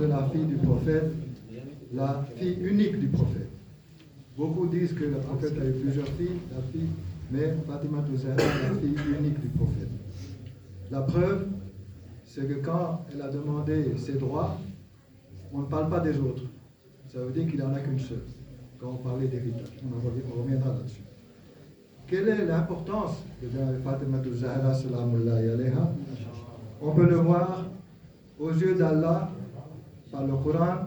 de la fille du prophète, la fille unique du prophète. Beaucoup disent que le prophète avait plusieurs filles, mais Fatima Zahra est la fille unique du prophète. La preuve, c'est que quand elle a demandé ses droits, on ne parle pas des autres. Ça veut dire qu'il n'y en a qu'une seule. Quand on parlait d'héritage, on reviendra là-dessus. Quelle est l'importance de Fatima Zahra salamullahi alayha? On peut le voir aux yeux d'Allah par le Coran,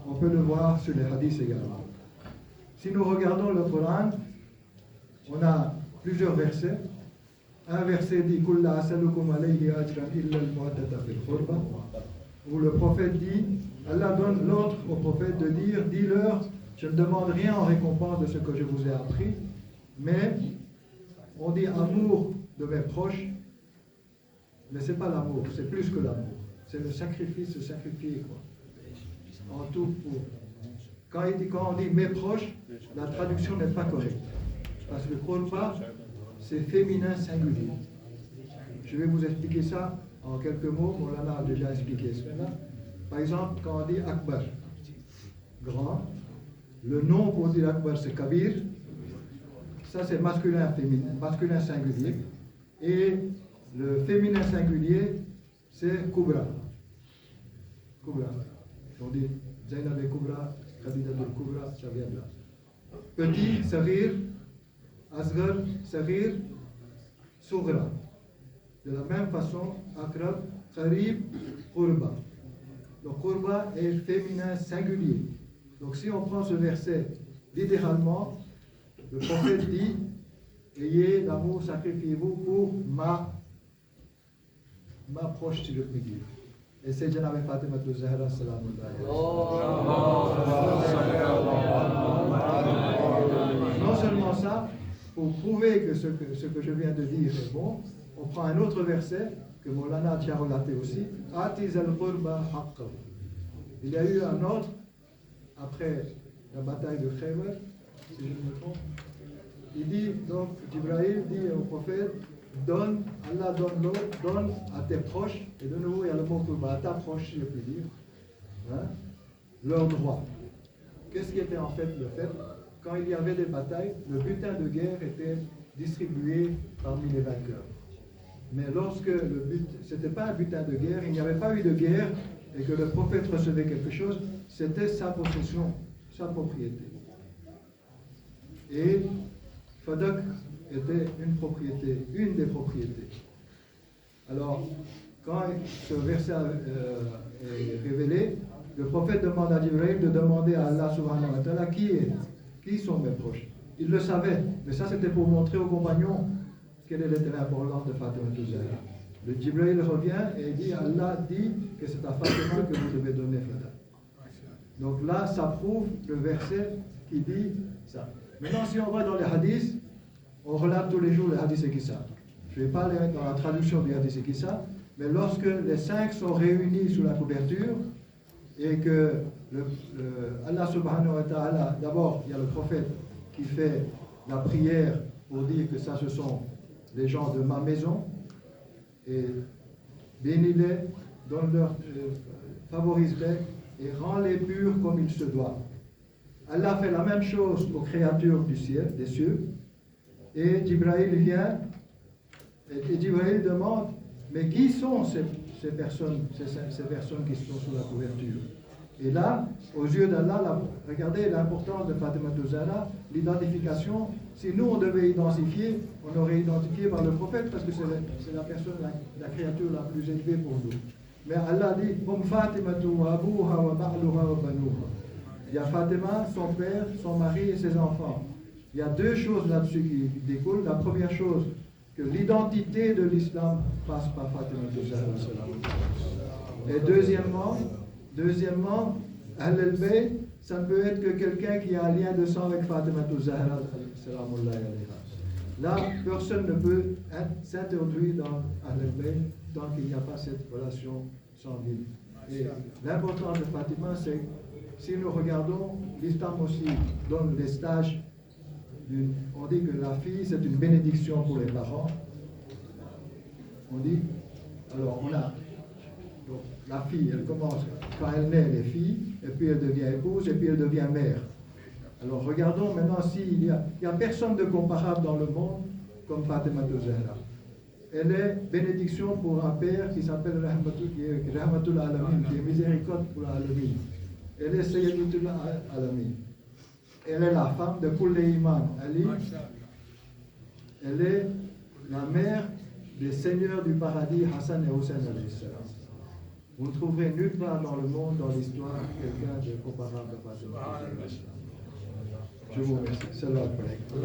on peut le voir sur les hadiths également. Si nous regardons le Coran, on a plusieurs versets. Un verset dit Kulla asalukum alayhi ajran illa al-mu'addata fil khurba, où le prophète dit, Allah donne l'ordre au prophète de dire, dis-leur, je ne demande rien en récompense de ce que je vous ai appris, mais on dit amour de mes proches, mais ce n'est pas l'amour, c'est plus que l'amour, c'est le sacrifice, se sacrifier quoi. En tout pour. Quand on dit mes proches, la traduction n'est pas correcte. Parce que Qurba, c'est féminin singulier. Je vais vous expliquer ça en quelques mots. Moulana a déjà expliqué cela. Par exemple, quand on dit Akbar, grand, le nom pour dire Akbar c'est Kabir. Ça c'est masculin, féminin, masculin singulier. Et le féminin singulier, c'est Kubra. Kubra. On dit Zainab et Kubra, Khadija de Kubra, ça vient de là. Petit, Saghir, Asghar, Saghir, Sughra. De la même façon, Akrab, Qarib, Qurba. Donc Qurba est féminin singulier. Donc si on prend ce verset littéralement, le prophète dit ayez l'amour, sacrifiez-vous pour ma proche, si je puis dire. Et c'est Janab Fatima Zahra salamullahi. Non seulement ça, pour prouver que ce que je viens de dire est bon, on prend un autre verset que Moulana a relaté aussi. Atiz al-Qurba haqqa. Il y a eu un autre, après la bataille de Khaybar, si je ne me trompe. Il dit, donc, Jibril dit au prophète, Allah donne à tes proches, et de nouveau il y a le mot Qurba, à ta proche, si je puis dire, hein, leurs droits. Qu'est-ce qui était en fait le fait? Quand il y avait des batailles, le butin de guerre était distribué parmi les vainqueurs. Mais lorsque le but, c'était pas un butin de guerre, il n'y avait pas eu de guerre, et que le prophète recevait quelque chose, c'était sa possession, sa propriété. Et Fadak était une des propriétés. Alors, quand ce verset est révélé, le prophète demande à Jibril de demander à Allah subhanahu wa ta'ala qui sont mes proches. Il le savait, mais ça c'était pour montrer aux compagnons quelle était l'importance de Fatima Zahra. Le Jibril revient et dit, Allah dit que c'est à Fatima que vous devez donner Fadak. Donc là, ça prouve le verset qui dit ça. Maintenant, si on va dans les hadiths, on relate tous les jours les hadiths Ekissa. Je ne vais pas les mettre dans la traduction du hadith Ekissa, mais lorsque les 5 sont réunis sous la couverture et que Allah subhanahu wa ta'ala, d'abord, il y a le prophète qui fait la prière pour dire que ça, ce sont les gens de ma maison, et bénis-les, donne-leur, favorise-les et rends-les purs comme il se doit. Allah fait la même chose aux créatures du ciel, des cieux, et Jibril vient, et Jibril demande, mais qui sont ces personnes qui sont sous la couverture? Et là, aux yeux d'Allah, regardez l'importance de Fatima Zahra, l'identification. Si nous on devait identifier, on aurait identifié par le prophète parce que c'est la personne, la créature la plus élevée pour nous. Mais Allah dit, il y a Fatima, son père, son mari et ses enfants. Il y a 2 choses là-dessus qui découlent. La première chose, que l'identité de l'islam passe par Fatima Zahra. Et deuxièmement, Ahl al-Bayt, ça ne peut être que quelqu'un qui a un lien de sang avec Fatima Zahra. Là, personne ne peut s'introduire dans Ahl al-Bayt tant qu'il n'y a pas cette relation sanguine. Et l'importance de Fatima, c'est si nous regardons, l'islam aussi donne des stages. On dit que la fille, c'est une bénédiction pour les parents. On dit, alors on a donc la fille, elle commence, quand elle naît, elle est fille, et puis elle devient épouse, et puis elle devient mère. Alors regardons maintenant s'il y a personne de comparable dans le monde comme Fatima Zahra. Elle est bénédiction pour un père qui s'appelle Rahmatul Alamin, qui est miséricorde pour l'Alamin. Elle est Sayyidatul Alamin. Elle est la femme de Kulli Iman Ali. Elle est la mère des seigneurs du paradis Hassan et Hussein alayhi salam. Vous ne trouverez nulle part dans le monde, dans l'histoire, quelqu'un de comparable à Fatima Zahra. Je vous remercie. Salam alaikum.